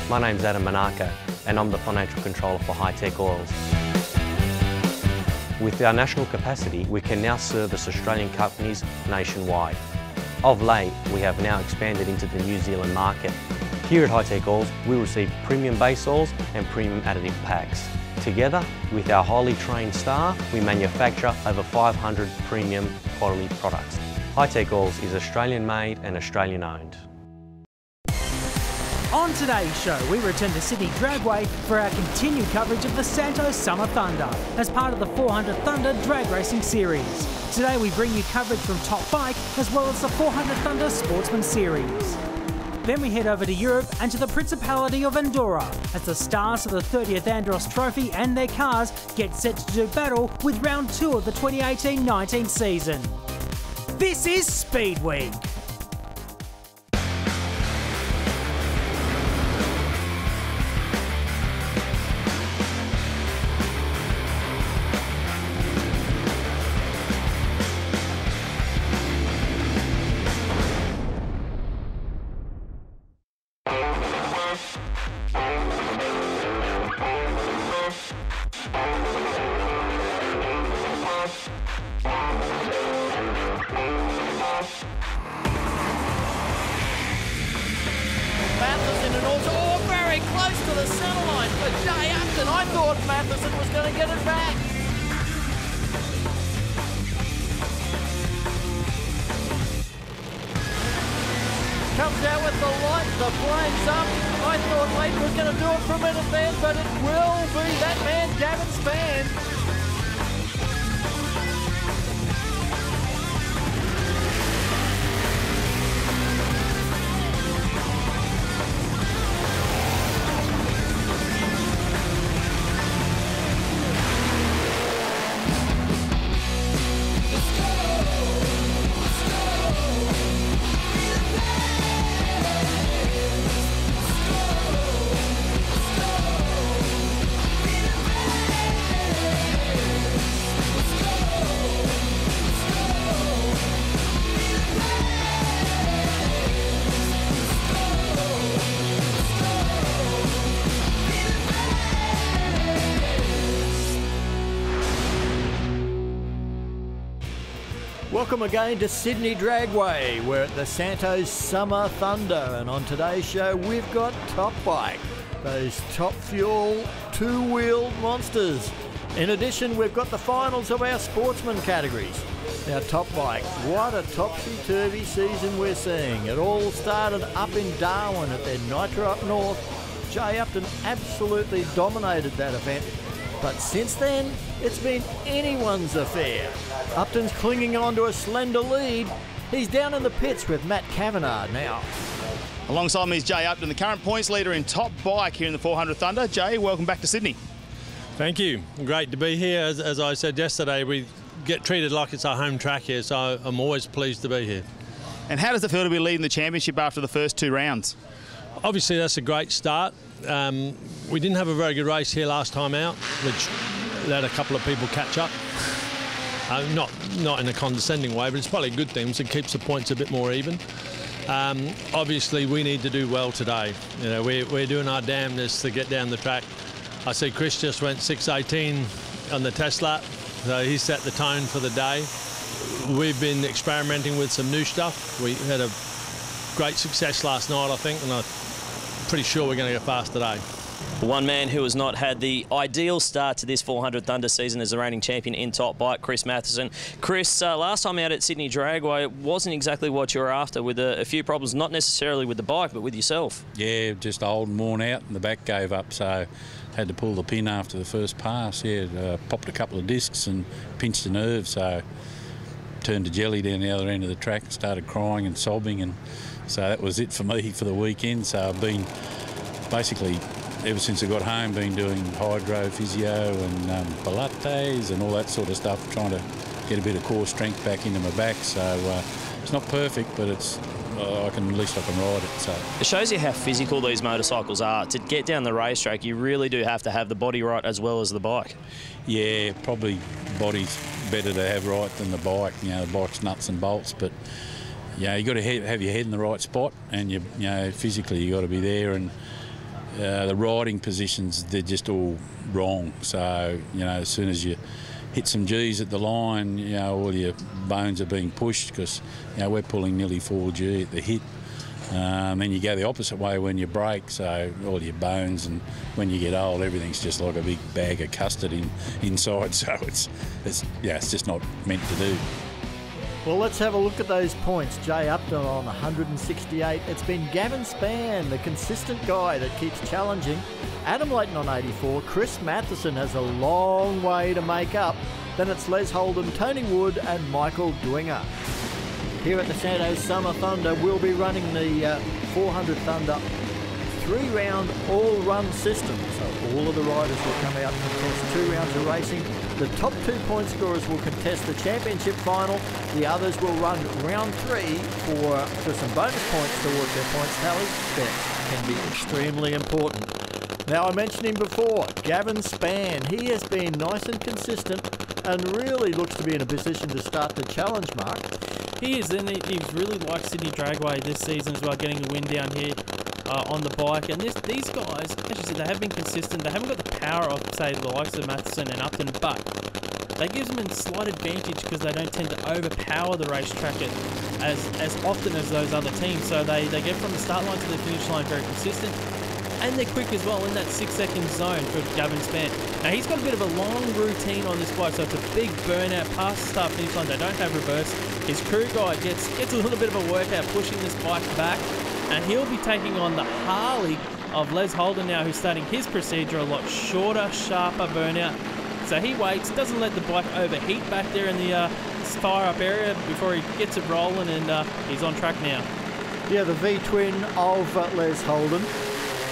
My name's Adam Manaka and I'm the Financial Controller for Hi-Tech Oils. With our national capacity, we can now service Australian companies nationwide. Of late, we have now expanded into the New Zealand market. Here at Hi-Tech Oils, we receive premium base oils and premium additive packs. Together, with our highly trained staff, we manufacture over 500 premium quality products. Hi-Tech Oils is Australian made and Australian owned. On today's show, we return to Sydney Dragway for our continued coverage of the Santo Summer Thunder as part of the 400 Thunder Drag Racing Series. Today we bring you coverage from Top Bike as well as the 400 Thunder Sportsman Series. Then we head over to Europe and to the Principality of Andorra as the stars of the 30th Andros Trophy and their cars get set to do battle with round 2 of the 2018-19 season. This is Speedweek. Matheson and also very close to the centre line for Jay Upton. I thought Matheson was going to get it back. Comes out with the light, the flames up. I thought Layton was going to do it for a minute then, but it will be that man, Gavin Spann. Welcome again to Sydney Dragway. We're at the Santo Summer Thunder, and on today's show we've got Top Bike, those top fuel two-wheeled monsters. In addition, we've got the finals of our sportsman categories. Now Top Bike, what a topsy-turvy season we're seeing. It all started up in Darwin at their Nitro up north. Jay Upton absolutely dominated that event. But since then, it's been anyone's affair. Upton's clinging on to a slender lead. He's down in the pits with Matt Kavanagh now. Alongside me is Jay Upton, the current points leader in Top Bike here in the 400 Thunder. Jay, welcome back to Sydney. Thank you. Great to be here. As I said yesterday, we get treated like it's our home track here, so I'm always pleased to be here. And how does it feel to be leading the championship after the first 2 rounds? Obviously, that's a great start. We didn't have a very good race here last time out, which let a couple of people catch up. Not in a condescending way, but it's probably a good thing because it keeps the points a bit more even. Obviously, we need to do well today. You know, we're doing our damnedest to get down the track. I see Chris just went 6:18 on the test lap, so he set the tone for the day. We've been experimenting with some new stuff. We had a great success last night, I think, and I'm pretty sure we're going to go fast today. One man who has not had the ideal start to this 400 Thunder season is the reigning champion in Top Bike, Chris Matheson. Chris, last time out at Sydney Dragway, it wasn't exactly what you were after, with a few problems, not necessarily with the bike, but with yourself. Yeah, just old and worn out, and the back gave up, so had to pull the pin after the first pass. Yeah, popped a couple of discs and pinched a nerve, so turned to jelly down the other end of the track and started crying and sobbing, and so that was it for me for the weekend. So I've been basically, ever since I got home, been doing hydro, physio and Pilates and all that sort of stuff, trying to get a bit of core strength back into my back. So it's not perfect, but it's at least I can ride it. So it shows you how physical these motorcycles are. To get down the racetrack, you really do have to have the body right as well as the bike. Yeah, probably body's better to have right than the bike. You know, the bike's nuts and bolts, but yeah, you got to have your head in the right spot, and you know, physically you got to be there. And the riding positions, they're just all wrong. So, you know, as soon as you hit some G's at the line, you know, all your bones are being pushed because, you know, we're pulling nearly 4G at the hit. Then you go the opposite way when you brake, so all your bones, and when you get old, everything's just like a big bag of custard inside. So it's just not meant to do. Well, let's have a look at those points. Jay Upton on 168. It's been Gavin Spann, the consistent guy that keeps challenging. Adam Layton on 84. Chris Matheson has a long way to make up. Then it's Les Holden, Tony Wood and Michael Dwinger. Here at the Santo Summer Thunder, we'll be running the 400 Thunder 3-round all-run system. So all of the riders will come out and contest 2 rounds of racing. The top 2 point scorers will contest the championship final. The others will run round 3 for some bonus points towards their points tally. That can be extremely important. Now, I mentioned him before, Gavin Spann. He has been nice and consistent and really looks to be in a position to start the challenge, Mark. He is, and he's really liked Sydney Dragway this season as well, getting the win down here on the bike. And these guys, as you said, they have been consistent. They haven't got the power of, say, the likes of Matheson and Upton, but that gives them a slight advantage because they don't tend to overpower the racetrack as often as those other teams. So they get from the start line to the finish line very consistent. And they're quick as well in that 6-second zone for Gavin Spann. Now, he's got a bit of a long routine on this bike, so it's a big burnout past the start finish line. They don't have reverse. His crew guy gets a little bit of a workout pushing this bike back, and he'll be taking on the Harley of Les Holden now, who's starting his procedure a lot shorter, sharper burnout. So he waits, doesn't let the bike overheat back there in the fire-up area before he gets it rolling, and he's on track now. Yeah, the V-twin of Les Holden.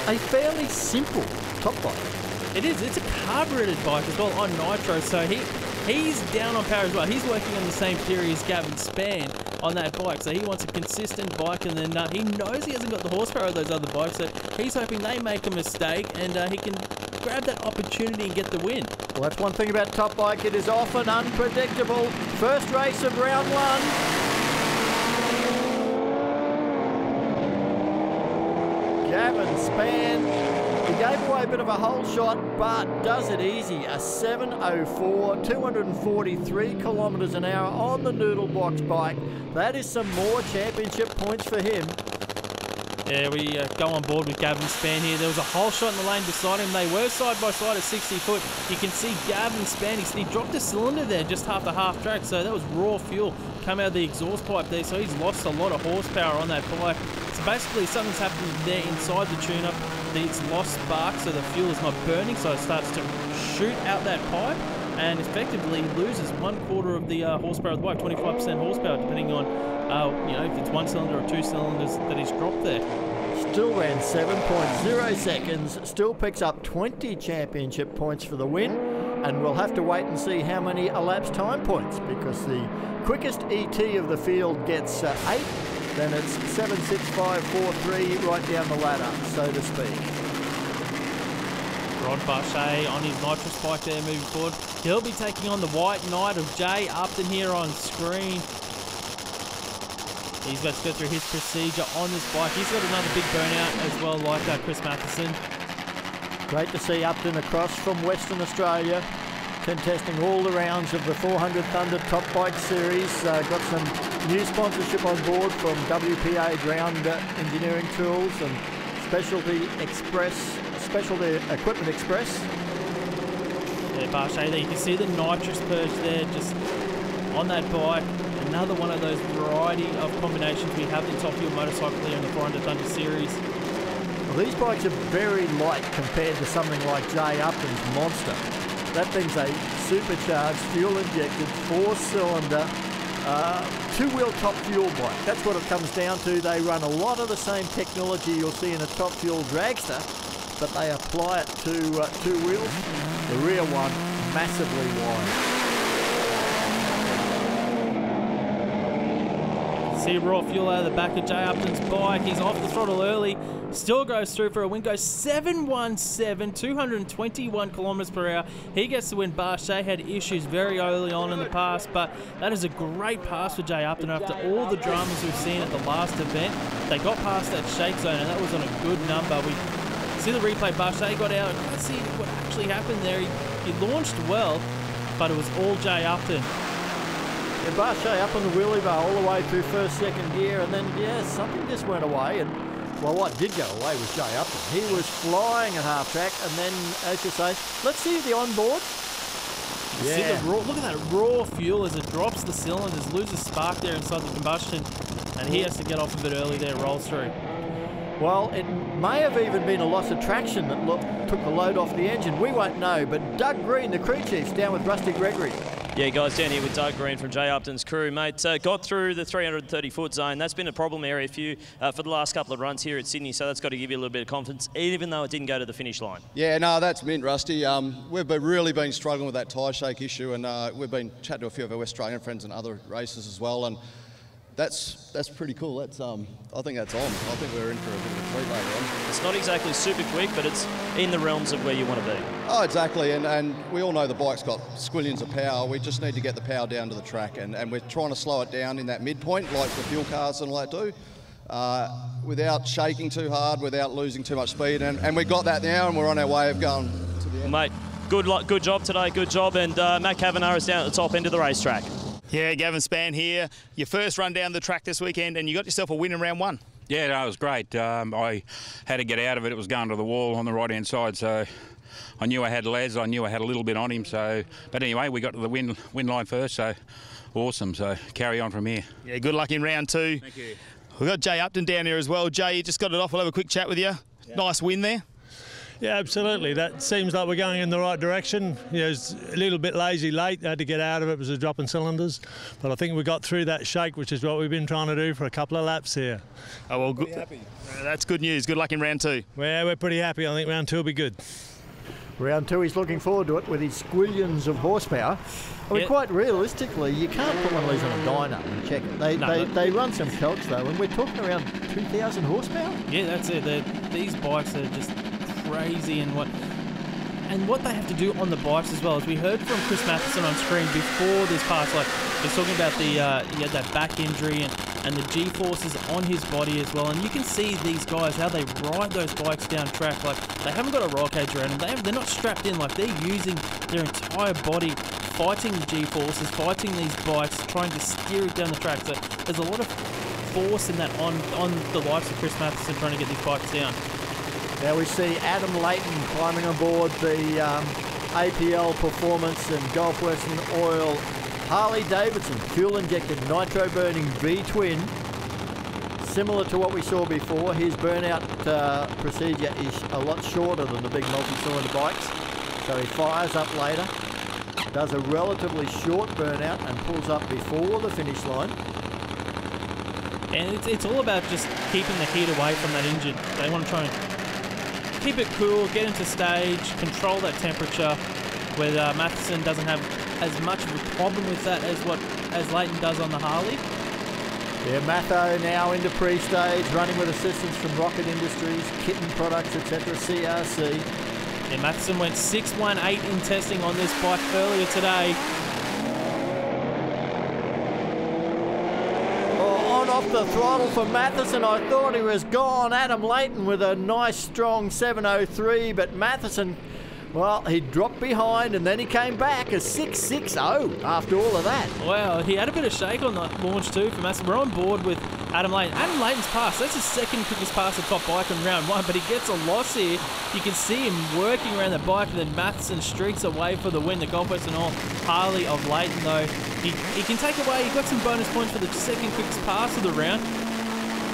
A fairly simple top bike. It is. It's a carbureted bike as well on nitro, so he's down on power as well. He's working on the same theory as Gavin Spann on that bike, so he wants a consistent bike, and then he knows he hasn't got the horsepower of those other bikes, so he's hoping they make a mistake and he can grab that opportunity and get the win. Well, that's one thing about top bike. It is often unpredictable. First race of round 1. Gavin Spann, he gave away a bit of a hole shot, but does it easy. A 7:04, 243 kilometres an hour on the noodle box bike. That is some more championship points for him. Yeah, we go on board with Gavin Spann here. There was a hole shot in the lane beside him. They were side by side at 60 foot. You can see Gavin Spann, he dropped a cylinder there just after half track, so that was raw fuel come out of the exhaust pipe there, so he's lost a lot of horsepower on that bike. So basically something's happened there inside the tune-up. It's lost spark, so the fuel is not burning, so it starts to shoot out that pipe and effectively loses 1/4 of the horsepower of the bike, 25% horsepower, depending on if it's 1 cylinder or 2 cylinders that he's dropped there. Still ran 7.0 seconds, still picks up 20 championship points for the win, and we'll have to wait and see how many elapsed time points, because the quickest ET of the field gets 8, then it's 7, 6, 5, 4, 3 right down the ladder, so to speak. Rod Barchet on his nitrous bike there moving forward. He'll be taking on the White Knight of Jay Upton here on screen. He's got to go through his procedure on this bike. He's got another big burnout as well, like Chris Matheson. Great to see Upton across from Western Australia, contesting all the rounds of the 400 Thunder Top Bike Series. Got some new sponsorship on board from WPA Ground Engineering Tools and Specialty Equipment Express. Yeah, Barchet there. You can see the nitrous purge there just on that bike. Another one of those variety of combinations we have in top fuel motorcycle here in the 400 Thunder Series. Well, these bikes are very light compared to something like Jay Upton's Monster. That thing's a supercharged, fuel-injected, 4-cylinder, 2-wheel top fuel bike. That's what it comes down to. They run a lot of the same technology you'll see in a top fuel dragster, but they apply it to 2 wheels. The rear one massively wide. See raw fuel out of the back of Jay Upton's bike. He's off the throttle early. Still goes through for a win. Goes 7:17, 221 kilometres per hour. He gets the win. Barchet had issues very early on in the pass, but that is a great pass for Jay Upton after all the dramas we've seen at the last event. They got past that shake zone, and that was on a good number. We See the replay, Barshay got out. Let's see what actually happened there. He launched well, but it was all Jay Upton. Yeah, Barshay up on the wheelie bar all the way through first, second gear, and then, yeah, something just went away. And, well, what did go away was Jay Upton. He was flying at half track, and then, as you say, let's see the onboard. Yeah. See the raw, look at that raw fuel as it drops the cylinders, loses spark there inside the combustion, and he has to get off a bit early there, rolls through. Well, it may have even been a loss of traction that took the load off the engine. We won't know, but Doug Green, the crew chief's down with Rusty Gregory. Yeah, guys, down here with Doug Green from Jay Upton's crew, mate. Got through the 330-foot zone. That's been a problem area for you for the last couple of runs here at Sydney, so that's got to give you a little bit of confidence, even though it didn't go to the finish line. Yeah, no, that's mint, Rusty. We've really been struggling with that tyre shake issue, and we've been chatting to a few of our Australian friends and other races as well, and that's pretty cool. That's I think that's on. I think we're in for a bit of a treat later on. It's not exactly super quick, but it's in the realms of where you want to be. Oh, exactly, and we all know the bike's got squillions of power. We just need to get the power down to the track, and we're trying to slow it down in that midpoint, like the fuel cars and all that do, without shaking too hard, without losing too much speed, and we got that now, and we're on our way of going to the end. Mate, good job today, good job, and Matt Kavanagh is down at the top end of the racetrack. Yeah, Gavin Spann here. Your first run down the track this weekend, and you got yourself a win in round one. Yeah, no, it was great. I had to get out of it. It was going to the wall on the right-hand side, so I knew I had Les. I knew I had a little bit on him. So, but anyway, we got to the win line first, so awesome. So carry on from here. Yeah, good luck in round two. Thank you. We've got Jay Upton down here as well. Jay, you just got it off. We'll have a quick chat with you. Yeah. Nice win there. Yeah, absolutely. That seems like we're going in the right direction. You know, it's a little bit lazy late. Had to get out of it. It was a drop in cylinders. But I think we got through that shake, which is what we've been trying to do for a couple of laps here. Oh, well, good. Happy. That's good news. Good luck in round two. Well, we're pretty happy. I think round two will be good. Round two, he's looking forward to it with his squillions of horsepower. I mean, quite realistically, you can't put one of these on a dyno and check it. They run some calcs, though, and we're talking around 2,000 horsepower. Yeah, that's it. These bikes are just crazy, and what they have to do on the bikes as well. As we heard from Chris Matheson on screen before this pass, like he's talking about he had that back injury and the G-forces on his body as well. And you can see these guys, how they ride those bikes down track. Like, they haven't got a roll cage around them. They're not strapped in. Like, they're using their entire body, fighting the G-forces, fighting these bikes, trying to steer it down the track. So there's a lot of force in that on the likes of Chris Matheson trying to get these bikes down. Now we see Adam Layton climbing aboard the APL Performance and Gulf Western Oil Harley-Davidson fuel-injected nitro-burning V-twin. Similar to what we saw before, his burnout procedure is a lot shorter than the big multi-cylinder bikes. So he fires up later, does a relatively short burnout and pulls up before the finish line. And it's all about just keeping the heat away from that engine. They want to try and keep it cool, get into stage, control that temperature, where Matheson doesn't have as much of a problem with that as Layton does on the Harley. Yeah, Matho now into pre-stage, running with assistance from Rocket Industries, Kitten Products, etc., CRC. Yeah, Matheson went 6.18 in testing on this bike earlier today. Off the throttle for Matheson. I thought he was gone. Adam Layton with a nice strong 7.03, but Matheson, well, he dropped behind and then he came back a 6.60 after all of that. Well, he had a bit of shake on that launch too for Matheson. We're on board with Adam Layton. Adam Layton's pass, that's his second quickest pass at top bike in round one, but he gets a loss here. You can see him working around the bike, and then Matheson streaks away for the win. The Gulf Western Oil Harley of Layton, though, he can take away. He got some bonus points for the second quickest pass of the round,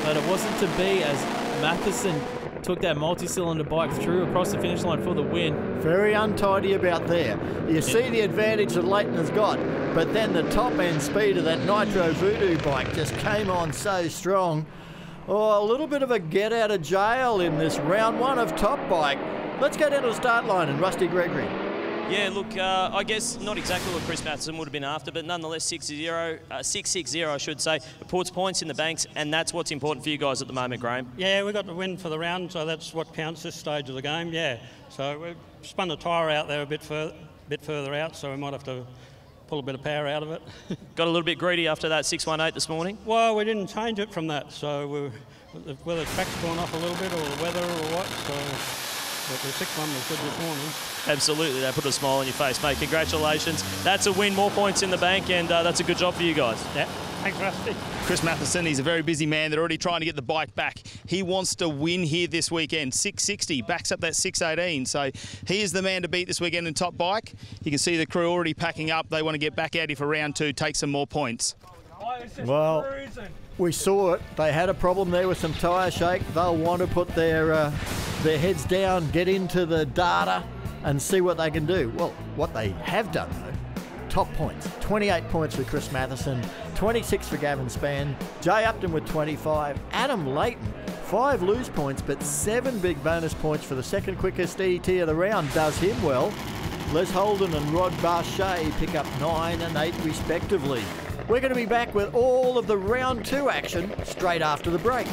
but it wasn't to be as Matheson took that multi-cylinder bike through across the finish line for the win. Very untidy about there. You see the advantage that Layton has got, but then the top-end speed of that Nitro Voodoo bike just came on so strong. Oh, a little bit of a get out of jail in this round one of Top Bike. Let's go down to the start line and Rusty Gregory. Yeah, look, I guess not exactly what Chris Matheson would have been after, but nonetheless 6-0, I should say. It puts points in the banks, and that's what's important for you guys at the moment, Graham. Yeah, we got the win for the round, so that's what counts this stage of the game, yeah. So we've spun the tyre out there a bit further out, so we might have to pull a bit of power out of it. Got a little bit greedy after that 6.18 this morning? Well, we didn't change it from that, so whether the track's gone off a little bit or the weather or what, so but the 6th one was good this morning. Absolutely, they put a smile on your face, mate. Congratulations. That's a win, more points in the bank, and that's a good job for you guys. Yeah, thanks, Rusty. Chris Matheson, he's a very busy man. They're already trying to get the bike back. He wants to win here this weekend. 660, backs up that 618. So he is the man to beat this weekend in Top Bike. You can see the crew already packing up. They want to get back out here for round 2, take some more points. Well, we saw it. They had a problem there with some tyre shake. They'll want to put their heads down, get into the data and see what they can do. Well, what they have done, though, top points. 28 points for Chris Matheson, 26 for Gavin Spann, Jay Upton with 25, Adam Layton, 5 lose points, but 7 big bonus points for the second quickest ET of the round. Does him well. Les Holden and Rod Barchet pick up 9 and 8 respectively. We're going to be back with all of the round 2 action straight after the break.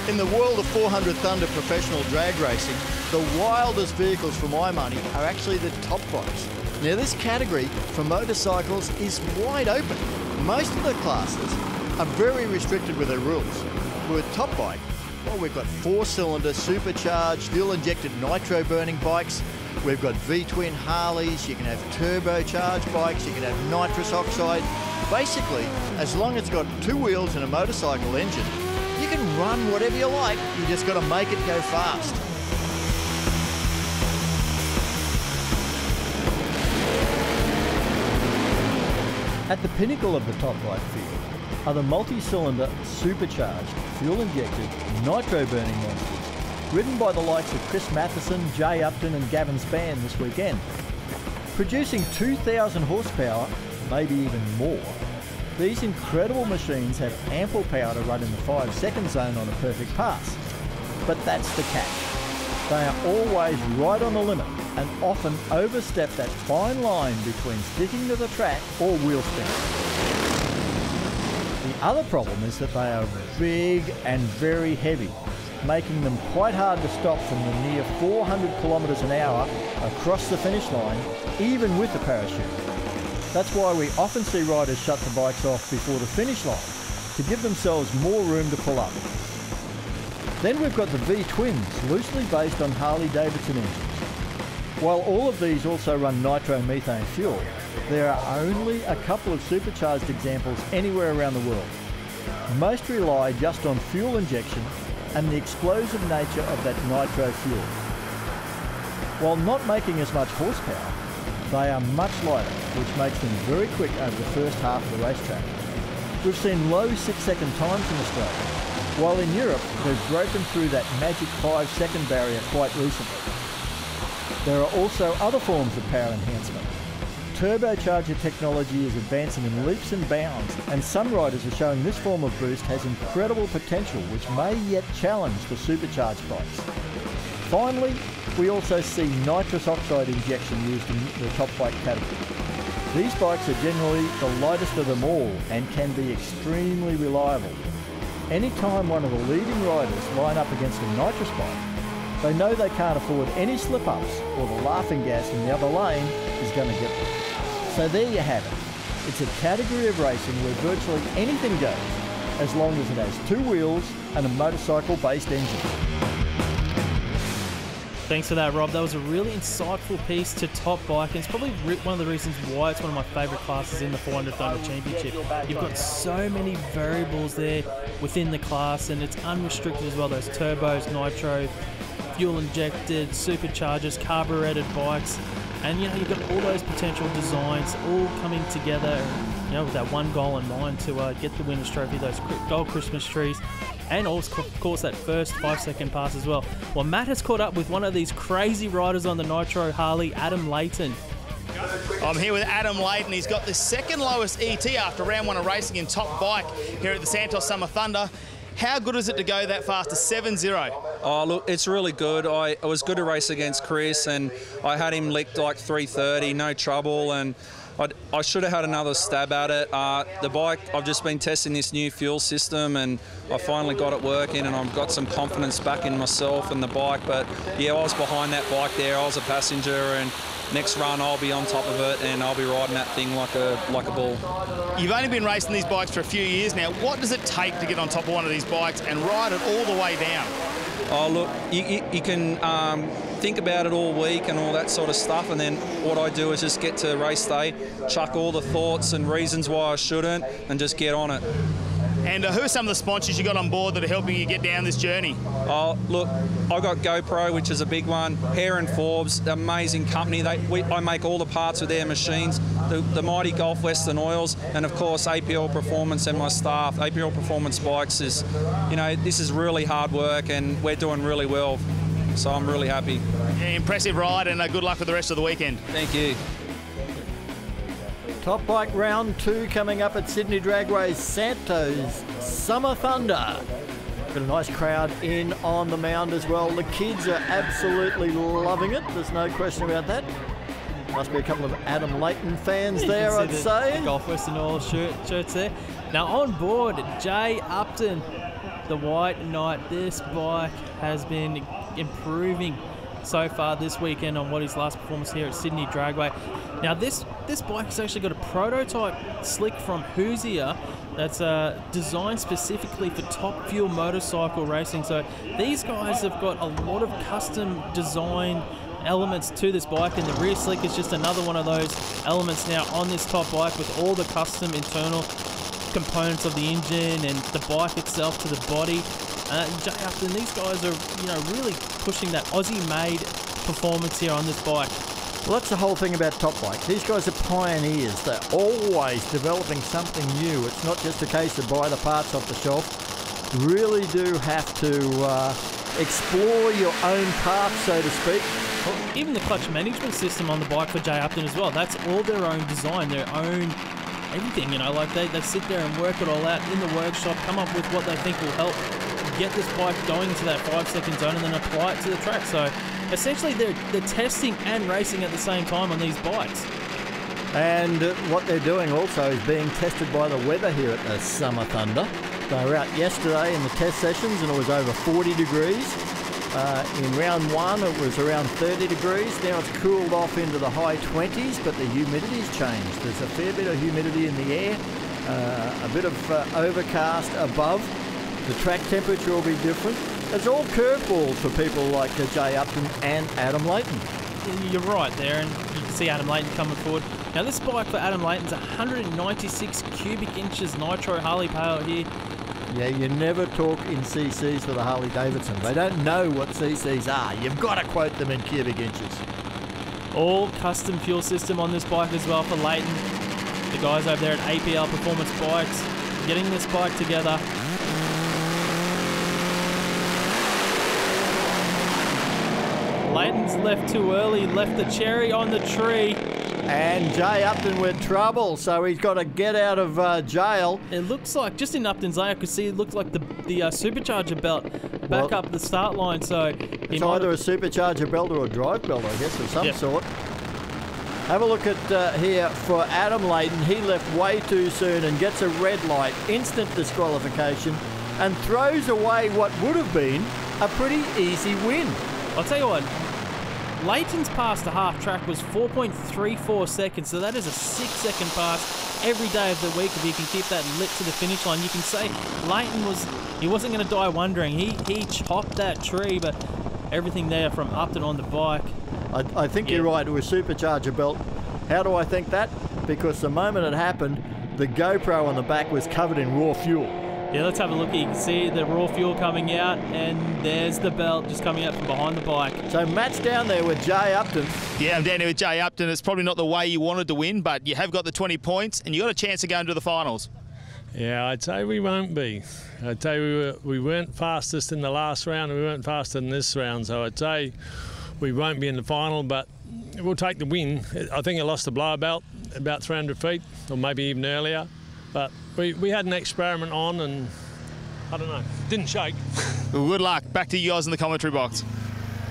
In the world of 400 Thunder professional drag racing, the wildest vehicles for my money are actually the top bikes. Now this category for motorcycles is wide open. Most of the classes are very restricted with their rules. With top bike, well, we've got 4-cylinder supercharged fuel-injected nitro-burning bikes. We've got V-twin Harleys. You can have turbocharged bikes. You can have nitrous oxide. Basically, as long as it's got 2 wheels and a motorcycle engine, you can run whatever you like. You just got to make it go fast. At the pinnacle of the top bike field are the multi-cylinder, supercharged, fuel-injected, nitro-burning monsters, ridden by the likes of Chris Matheson, Jay Upton and Gavin Spann this weekend. Producing 2,000 horsepower, maybe even more, these incredible machines have ample power to run in the 5-second zone on a perfect pass. But that's the catch. They are always right on the limit and often overstep that fine line between sticking to the track or wheel spinning. The other problem is that they are big and very heavy, making them quite hard to stop from the near 400 kilometres an hour across the finish line, even with the parachute. That's why we often see riders shut the bikes off before the finish line to give themselves more room to pull up. Then we've got the V-twins, loosely based on Harley-Davidson engines. While all of these also run nitromethane fuel, there are only a couple of supercharged examples anywhere around the world. Most rely just on fuel injection and the explosive nature of that nitro fuel. While not making as much horsepower, they are much lighter, which makes them very quick over the first half of the racetrack. We've seen low 6-second times in Australia, while in Europe they've broken through that magic 5-second barrier quite recently. There are also other forms of power enhancement. Turbocharger technology is advancing in leaps and bounds, and some riders are showing this form of boost has incredible potential which may yet challenge the supercharged bikes. Finally, we also see nitrous oxide injection used in the top bike category. These bikes are generally the lightest of them all and can be extremely reliable. Anytime one of the leading riders line up against a nitrous bike, they know they can't afford any slip-ups or the laughing gas in the other lane is going to get them. So there you have it. It's a category of racing where virtually anything goes, as long as it has 2 wheels and a motorcycle-based engine. Thanks for that, Rob. That was a really insightful piece to Top Bike, and it's probably one of the reasons why it's one of my favourite classes in the 400 Thunder Championship. You've got so many variables there within the class, and it's unrestricted as well. Those turbos, nitro, fuel-injected, superchargers, carburetted bikes, and you've got all those potential designs all coming together, with that one goal in mind to get the winner's trophy, those gold Christmas trees, and also, of course, that first 5-second pass as well. Well, Matt has caught up with one of these crazy riders on the Nitro Harley, Adam Layton. I'm here with Adam Layton. He's got the second lowest ET after round 1 of racing in Top Bike here at the Santo Summer Thunder. How good is it to go that fast to 7-0? Oh, look, it's really good. It was good to race against Chris, and I had him licked like 3:30, no trouble, and I should have had another stab at it. The bike, I've just been testing this new fuel system, and I finally got it working, and I've got some confidence back in myself and the bike. But yeah, I was behind that bike there. I was a passenger, and next run I'll be on top of it, and I'll be riding that thing like a bull. You've only been racing these bikes for a few years now. What does it take to get on top of one of these bikes and ride it all the way down? Oh, look, you can think about it all week and all that sort of stuff, and then what I do is just get to race day, chuck all the thoughts and reasons why I shouldn't, and just get on it. And who are some of the sponsors you got on board that are helping you get down this journey? Oh, look, I got GoPro, which is a big one. Hare and Forbes, amazing company. I make all the parts with their machines. The mighty Gulf Western Oils, and of course APL Performance and my staff. APL Performance Bikes is, this is really hard work, and we're doing really well. So I'm really happy. Yeah, impressive ride, and good luck with the rest of the weekend. Thank you. Top Bike round 2 coming up at Sydney Dragway's Santo's Summer Thunder. Got a nice crowd in on the mound as well. The kids are absolutely loving it. There's no question about that. Must be a couple of Adam Layton fans there, I'd say. The Gulf Western Oil shirts there. Now on board, Jay Upton, the White Knight. This bike has been improving so far this weekend on what his last performance here at Sydney Dragway. Now this bike has actually got a prototype slick from Hoosier that's designed specifically for Top Fuel motorcycle racing. So these guys have got a lot of custom design elements to this bike, and the rear slick is just another one of those elements now on this top bike, with all the custom internal components of the engine and the bike itself to the body. Jay Upton, these guys are really pushing that Aussie-made performance here on this bike. Well, that's the whole thing about Top Bike. These guys are pioneers. They're always developing something new. It's not just a case of buy the parts off the shelf. You really do have to explore your own path, so to speak. Well, even the clutch management system on the bike for Jay Upton as well, that's all their own design, their own everything, like they sit there and work it all out in the workshop, come up with what they think will help get this bike going into that 5-second zone, and then apply it to the track. So essentially they're testing and racing at the same time on these bikes. And what they're doing also is being tested by the weather here at the Summer Thunder. They were out yesterday in the test sessions, and it was over 40 degrees. In round 1 it was around 30 degrees. Now it's cooled off into the high 20s, but the humidity's changed. There's a fair bit of humidity in the air, a bit of overcast above. The track temperature will be different. It's all curveballs for people like Jay Upton and Adam Layton. You're right there, and you can see Adam Layton coming forward. Now this bike for Adam Layton's 196 cubic inches nitro Harley power here. Yeah, you never talk in cc's for the Harley Davidson. They don't know what cc's are. You've got to quote them in cubic inches. All custom fuel system on this bike as well for Layton. The guys over there at APL Performance Bikes getting this bike together. Layton's left too early, left the cherry on the tree. And Jay Upton with trouble, so he's got to get out of jail. It looks like, just in Upton's lane, I could see it looked like the supercharger belt back up the start line. So it's either a supercharger belt or a drive belt, I guess, of some sort. Have a look at here for Adam Layton. He left way too soon and gets a red light, instant disqualification, and throws away what would have been a pretty easy win. I'll tell you what, Layton's pass to half track was 4.34 seconds, so that is a 6-second pass every day of the week. If you can keep that lit to the finish line, you can say Layton wasn't going to die wondering. He chopped that tree, but everything there from Upton on the bike. I think you're right, it was supercharger belt. How do I think that? Because the moment it happened, the GoPro on the back was covered in raw fuel. Yeah, let's have a look. You can see the raw fuel coming out, and there's the belt just coming out from behind the bike. So Matt's down there with Jay Upton. Yeah, I'm down here with Jay Upton. It's probably not the way you wanted to win, but you have got the 20 points, and you got a chance to go into the finals. Yeah, I'd say we won't be. I'd say we weren't fastest in the last round, and we weren't faster in this round, so I'd say we won't be in the final, but we'll take the win. I think I lost the blower belt about 300 feet, or maybe even earlier. But we had an experiment on, and I don't know. Didn't shake. Well, good luck. Back to you guys in the commentary box.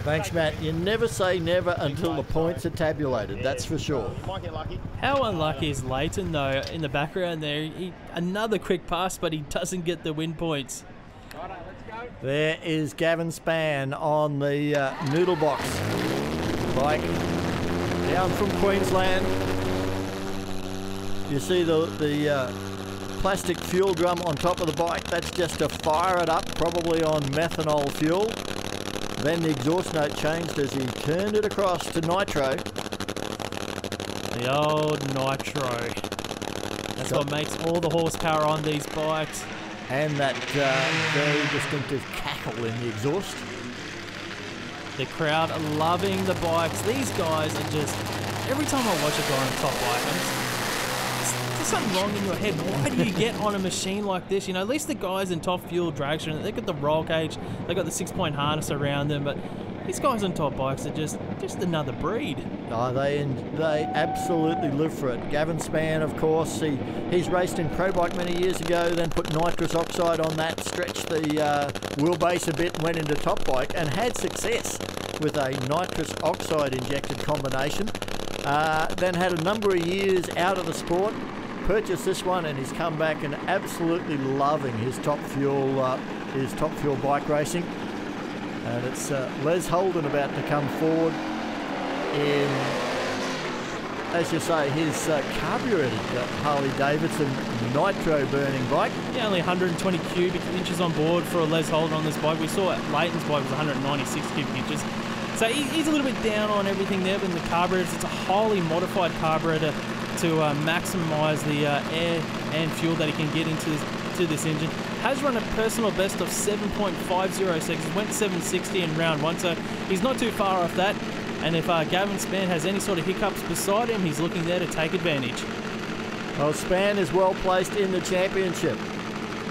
Thanks, Matt. You never say never until the points are tabulated, that's for sure. Might get lucky. How unlucky is Layton, though, in the background there? Another quick pass, but he doesn't get the win points. There is Gavin Spann on the noodle box bike down from Queensland. You see the plastic fuel drum on top of the bike. That's just to fire it up, probably on methanol fuel. Then the exhaust note changed as he turned it across to nitro. The old nitro. That's what makes all the horsepower on these bikes. And that very distinctive cackle in the exhaust. The crowd are loving the bikes. These guys are just, every time I watch a guy on a top bike, there's something wrong in your head. Why do you get on a machine like this? You know, at least the guys in top fuel dragster, they've got the roll cage, they've got the 6-point harness around them, but these guys on top bikes are just another breed. Oh, they absolutely live for it. Gavin Spann, of course, he's raced in pro bike many years ago, then put nitrous oxide on that, stretched the wheelbase a bit and went into top bike and had success with a nitrous oxide injected combination. Then had a number of years out of the sport, purchased this one, and he's come back and absolutely loving his top fuel bike racing. And it's Les Holden about to come forward in, as you say, his carburetted Harley Davidson nitro burning bike. Yeah, only 120 cubic inches on board for a Les Holden on this bike. We saw Layton's bike was 196 cubic inches. So he's a little bit down on everything there, but in the carburetors, it's a highly modified carburetor to maximise the air and fuel that he can get into this engine. Has run a personal best of 7.50 seconds. Went 760 in round one, so he's not too far off that. And if Gavin Spann has any sort of hiccups beside him, he's looking there to take advantage. Well, Spann is well placed in the championship.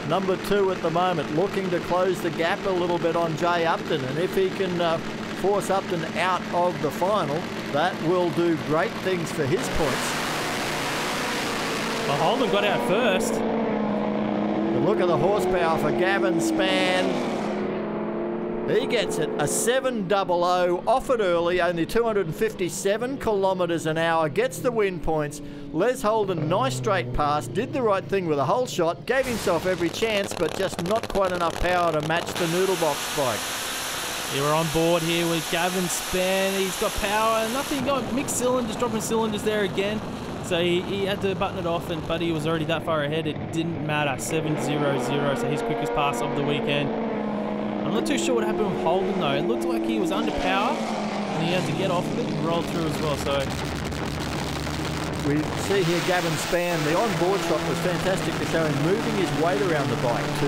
Number 2 at the moment, looking to close the gap a little bit on Jay Upton. And if he can force Upton out of the final, that will do great things for his points. Well, Holden got out first. But look at the horsepower for Gavin Spann. He gets it, a 700, offered early, only 257 kilometres an hour, gets the win points. Les Holden, nice straight pass, did the right thing with a whole shot, gave himself every chance, but just not quite enough power to match the noodle box bike. Yeah, we're on board here with Gavin Spann. He's got power, nothing going, mixed cylinders, dropping cylinders there again. So he had to button it off, but he was already that far ahead. It didn't matter, 7.00, so his quickest pass of the weekend. I'm not too sure what happened with Holden though. It looked like he was under power and he had to get off of it and roll through as well. So we see here Gavin Spann, the on-board shot was fantastic to show him moving his weight around the bike to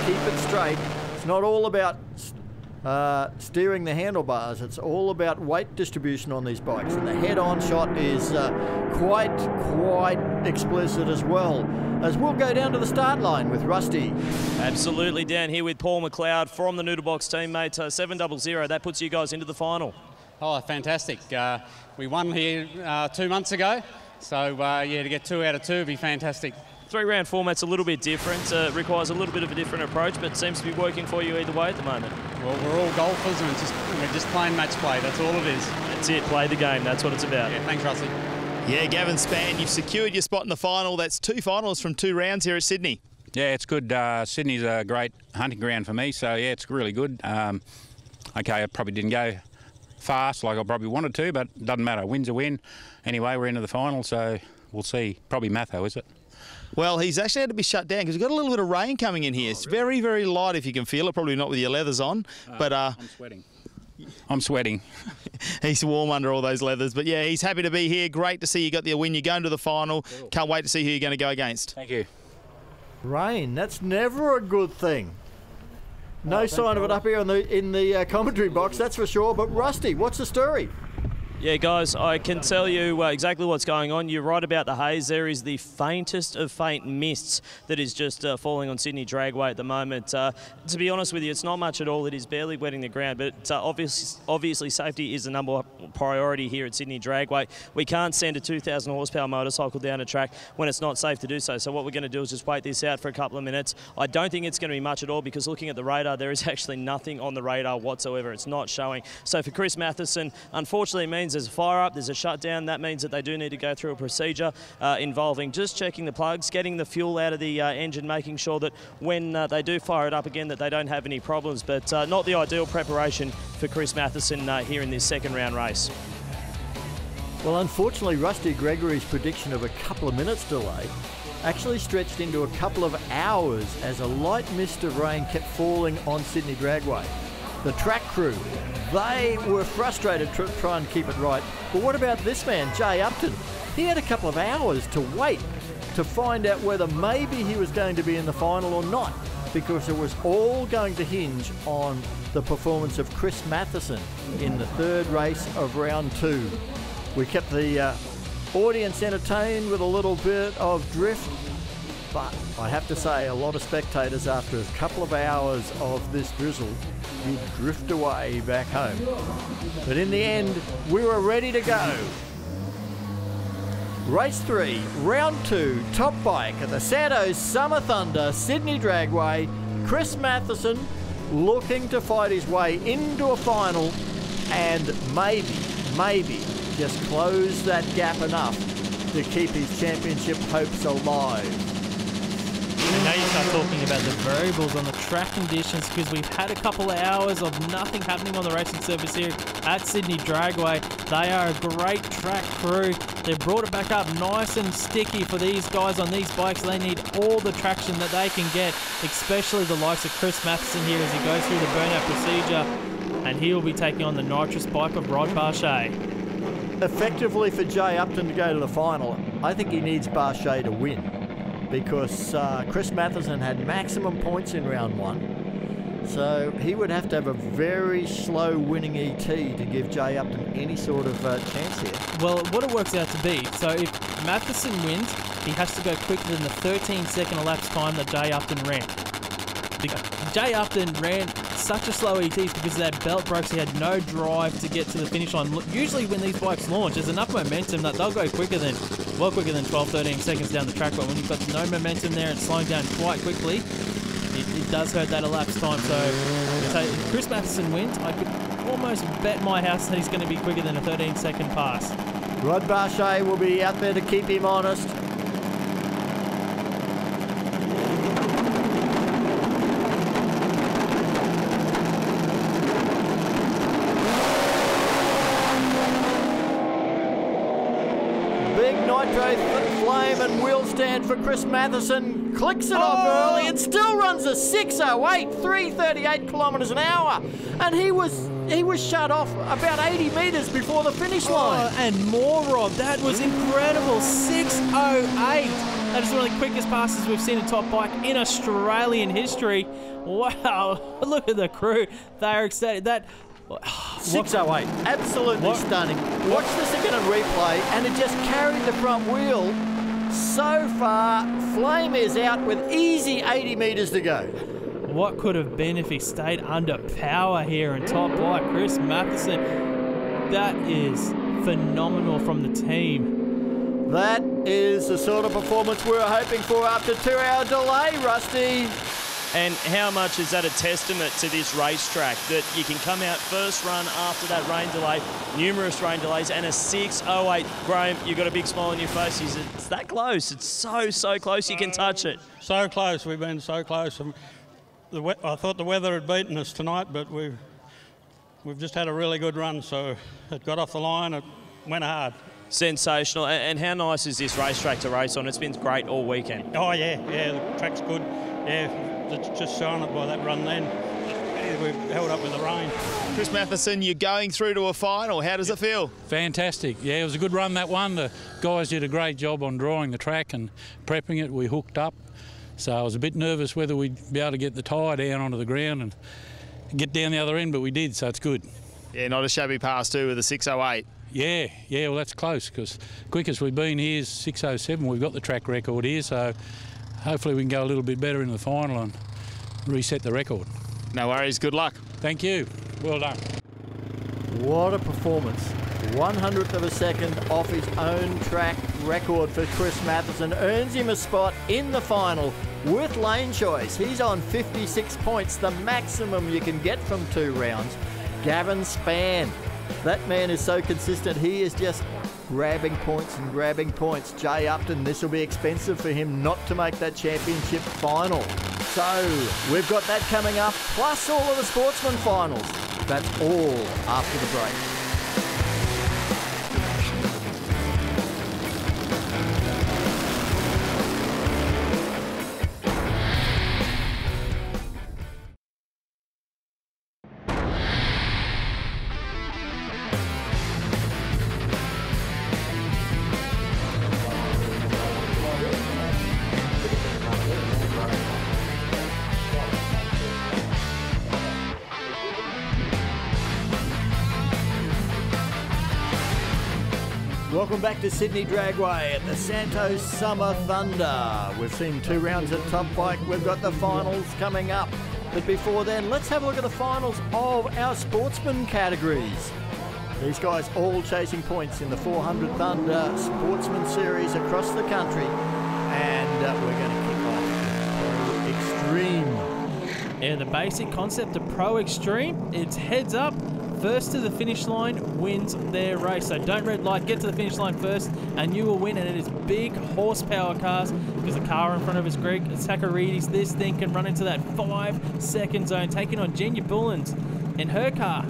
keep it straight. It's not all about steering the handlebars, it's all about weight distribution on these bikes, and the head-on shot is quite explicit as well. As we'll go down to the start line with Rusty. Absolutely, down here with Paul McLeod from the Noodle Box team, mate. 700, that puts you guys into the final. Oh, fantastic. We won here 2 months ago, so yeah, to get 2 out of 2 would be fantastic. 3-round format's a little bit different, requires a little bit of a different approach, but seems to be working for you either way at the moment. Well, we're all golfers and we're just playing match play, that's all it is. That's it, play the game, that's what it's about. Yeah, thanks, Rusty. Yeah, Gavin Spann, you've secured your spot in the final. That's 2 finals from 2 rounds here at Sydney. Yeah, it's good. Sydney's a great hunting ground for me, so yeah, it's really good. Okay, I probably didn't go fast like I probably wanted to, but it doesn't matter. Win's a win. Anyway, we're into the final, so we'll see. Probably Matho, is it? Well, he's actually had to be shut down because we've got a little bit of rain coming in here. It's very, very light if you can feel it. Probably not with your leathers on, but I'm sweating. He's warm under all those leathers. But yeah, he's happy to be here. Great to see you got the win. You're going to the final. Cool. Can't wait to see who you're going to go against. Thank you. Rain, that's never a good thing. No sign of it up here in the commentary box, that's for sure. But Rusty, what's the story? Yeah, guys, I can tell you exactly what's going on. You're right about the haze. There is the faintest of faint mists that is just falling on Sydney Dragway at the moment. To be honest with you, it's not much at all. It is barely wetting the ground, but obviously safety is the number one priority here at Sydney Dragway. We can't send a 2,000 horsepower motorcycle down a track when it's not safe to do so. So what we're going to do is just wait this out for a couple of minutes. I don't think it's going to be much at all, because looking at the radar, there is actually nothing on the radar whatsoever. It's not showing. So for Chris Matheson, unfortunately, it means there's a fire up, there's a shutdown. That means that they do need to go through a procedure involving just checking the plugs, getting the fuel out of the engine, making sure that when they do fire it up again that they don't have any problems. But not the ideal preparation for Chris Matheson here in this second round race. Well, unfortunately, Rusty Gregory's prediction of a couple of minutes delay actually stretched into a couple of hours as a light mist of rain kept falling on Sydney Dragway. The track crew, they were frustrated to try and keep it right. But what about this man, Jay Upton? He had a couple of hours to wait to find out whether maybe he was going to be in the final or not, because it was all going to hinge on the performance of Chris Matheson in the third race of round 2. We kept the audience entertained with a little bit of drift, but I have to say a lot of spectators, after a couple of hours of this drizzle, did drift away back home. But in the end, we were ready to go. Race 3, round 2, top bike at the Santo Summer Thunder, Sydney Dragway. Chris Matheson looking to fight his way into a final and maybe just close that gap enough to keep his championship hopes alive. And now you start talking about the variables on the track conditions, because we've had a couple of hours of nothing happening on the racing surface here at Sydney Dragway. They are a great track crew. They've brought it back up nice and sticky for these guys on these bikes. They need all the traction that they can get, especially the likes of Chris Matheson here as he goes through the burnout procedure. And he will be taking on the nitrous bike of Rod Barchet. Effectively for Jay Upton to go to the final, I think he needs Barchet to win, because Chris Matheson had maximum points in round 1. So he would have to have a very slow winning ET to give Jay Upton any sort of chance here. Well, what it works out to be, so if Matheson wins, he has to go quicker than the 13-second elapsed time that Jay Upton ran. Jay Upton ran such a slow ET because of that belt broke, so he had no drive to get to the finish line. Usually when these bikes launch, there's enough momentum that they'll go quicker than 12, 13 seconds down the track, but when you've got no momentum there and slowing down quite quickly, it does hurt that elapsed time. So if Chris Matheson wins, I could almost bet my house that he's going to be quicker than a 13-second pass. Rod Barchet will be out there to keep him honest. Flame and wheel stand for Chris Matheson. Clicks it off early and still runs a 6:08, 3:38 kilometres an hour. And he was shut off about 80 metres before the finish line. And more, Rob. That was incredible. 6:08. That is one of the quickest passes we've seen in top bike in Australian history. Wow. Look at the crew. They are ecstatic. 6:08, absolutely stunning. Watch this again on replay, and it just carried the front wheel so far. Flame is out with easy 80 metres to go. What could have been if he stayed under power here in top bike? Chris Matheson, that is phenomenal from the team. That is the sort of performance we were hoping for after 2-hour delay, Rusty. And how much is that a testament to this racetrack, that you can come out first run after that rain delay, numerous rain delays, and a 6:08. Graham, you've got a big smile on your face. It's that close. It's so close you can touch it. So close. We've been so close. I thought the weather had beaten us tonight, but we've just had a really good run. So it got off the line. It went hard. Sensational. And how nice is this racetrack to race on? It's been great all weekend. Oh, yeah. The track's good. Yeah. It's just shown it by that run then. We've held up with the rain. Chris Matheson, you're going through to a final. How does it feel? Fantastic. Yeah, it was a good run, that one. The guys did a great job on drawing the track and prepping it. We hooked up. So I was a bit nervous whether we'd be able to get the tyre down onto the ground and get down the other end, but we did, so it's good. Yeah, not a shabby pass too with a 6:08. Yeah, well, that's close because quickest we've been here is 6:07. We've got the track record here, so hopefully we can go a little bit better in the final and reset the record. No worries, good luck. Thank you. Well done. What a performance. 100th of a second off his own track record for Chris Matheson. Earns him a spot in the final with lane choice. He's on 56 points, the maximum you can get from 2 rounds. Gavin Spann. That man is so consistent. He is just grabbing points and grabbing points. Jay Upton, this will be expensive for him not to make that championship final. So we've got that coming up, plus all of the sportsman finals. That's all after the break. Welcome back to Sydney Dragway at the Santo Summer Thunder. We've seen 2 rounds at Top Bike. We've got the finals coming up. But before then, let's have a look at the finals of our sportsman categories. These guys all chasing points in the 400 Thunder Sportsman Series across the country. And we're going to kick off Pro Extreme. Yeah, the basic concept of Pro Extreme, it's heads up. First to the finish line wins their race. So don't red light, get to the finish line first and you will win. And it is big horsepower cars because the car in front of us, Greg Sakaridis, this thing can run into that 5-second zone, taking on Genia Bullens in her car.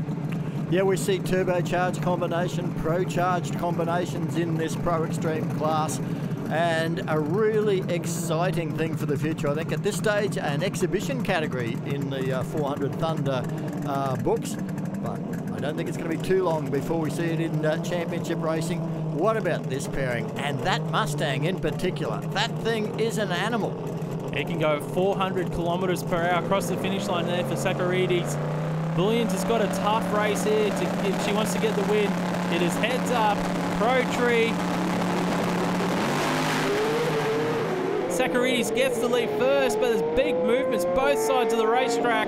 Yeah, we see turbocharged combination, pro-charged combinations in this Pro Extreme class. And a really exciting thing for the future. I think at this stage, an exhibition category in the 400 Thunder books. But I don't think it's going to be too long before we see it in championship racing. What about this pairing? And that Mustang in particular. That thing is an animal. It can go 400 kilometres per hour across the finish line there for Sakaridis. Bullens has got a tough race here if she wants to get the win. It is heads up, Pro Tree. Sakaridis gets the lead first, but there's big movements both sides of the racetrack.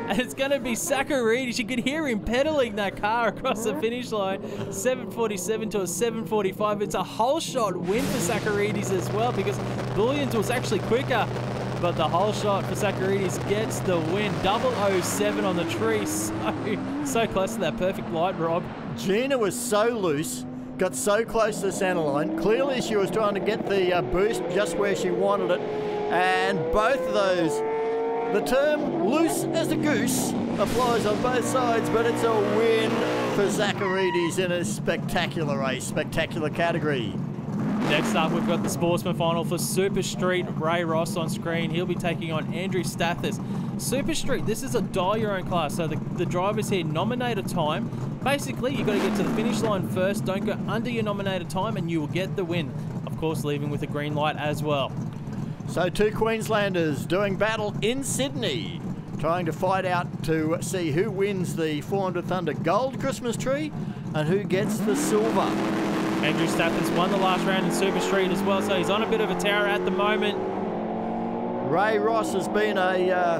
And it's going to be Sakaridis. You could hear him pedaling that car across the finish line. 7:47 to a 7:45. It's a whole shot win for Sakaridis as well because Bullens was actually quicker. But the whole shot for Sakaridis gets the win. 007 on the tree. So close to that perfect light, Rob. Gina was so loose. Got so close to the centre line. Clearly she was trying to get the boost just where she wanted it. And both of those, the term loose as a goose applies on both sides, but it's a win for Sakaridis in a spectacular race, spectacular category. Next up, we've got the Sportsman Final for Super Street. Ray Ross on screen. He'll be taking on Andrew Stathis. Super Street, this is a die-your-own class, so the drivers here nominate a time. Basically, you've got to get to the finish line first. Don't go under your nominated time, and you will get the win. Of course, leaving with a green light as well. So 2 Queenslanders doing battle in Sydney, trying to fight out to see who wins the 400 Thunder Gold Christmas tree and who gets the silver. Andrew Stathis won the last round in Super Street as well, so he's on a bit of a tear at the moment. Ray Ross has been a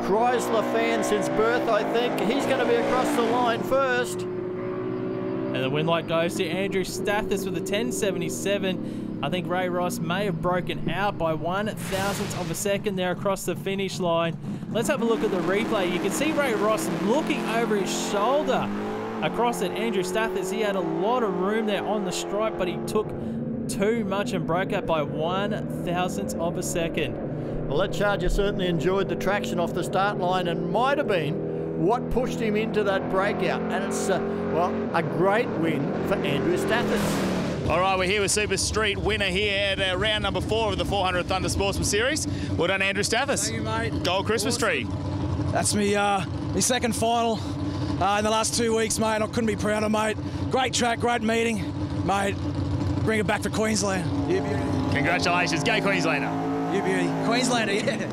Chrysler fan since birth, I think. He's going to be across the line first. And the win light goes to Andrew Stathis with a 10.77. I think Ray Ross may have broken out by 1/1000th of a second there across the finish line. Let's have a look at the replay. You can see Ray Ross looking over his shoulder across at Andrew Stathis. He had a lot of room there on the stripe, but he took too much and broke out by 1/1000th of a second. Well, that Charger certainly enjoyed the traction off the start line and might have been what pushed him into that breakout. And it's, well, a great win for Andrew Stathis. All right, we're here with Super Street winner here at round number 4 of the 400 Thunder Sportsman Series. Well done, Andrew Stathis. Thank you, mate. Gold Christmas tree. That's me second final in the last 2 weeks, mate. I couldn't be prouder, mate. Great track, great meeting, mate. Bring it back for Queensland. You beauty. Congratulations, go Queenslander. You beauty. Queenslander, yeah.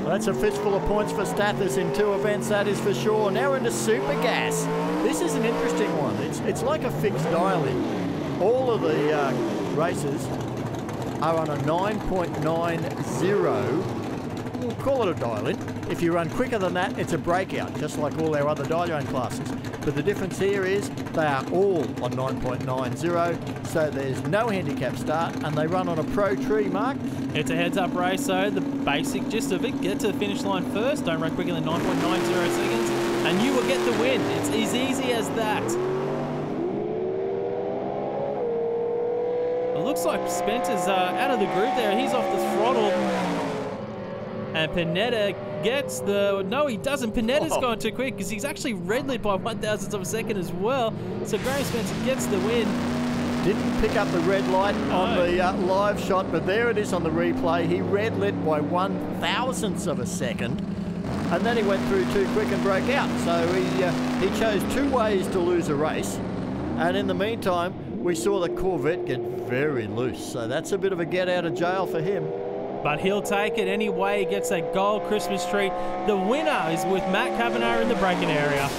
Well, that's a fistful of points for Stathis in 2 events, that is for sure. Now we're into Super Gas. This is an interesting one. It's like a fixed dial-in. All of the races are on a 9.90. We'll call it a dial-in. If you run quicker than that, it's a breakout, just like all our other dial-in classes. But the difference here is they are all on 9.90, so there's no handicap start, and they run on a pro tree, Mark. It's a heads-up race, so the basic gist of it, get to the finish line first, don't run quicker than 9.90 seconds, and you will get the win. It's as easy as that. It looks like Spencer's out of the group there. He's off the throttle. And Panetta gets the... No, he doesn't. Panetta's gone too quick because he's actually red lit by 1,000th of a second as well. So Graham Spencer gets the win. Didn't pick up the red light on the live shot, but there it is on the replay. He red lit by 1,000th of a second. And then he went through too quick and broke out. So he chose 2 ways to lose a race. And in the meantime, we saw the Corvette get very loose. So that's a bit of a get out of jail for him. But he'll take it anyway. He gets that gold Christmas tree. The winner is with Matt Kavanagh in the braking area.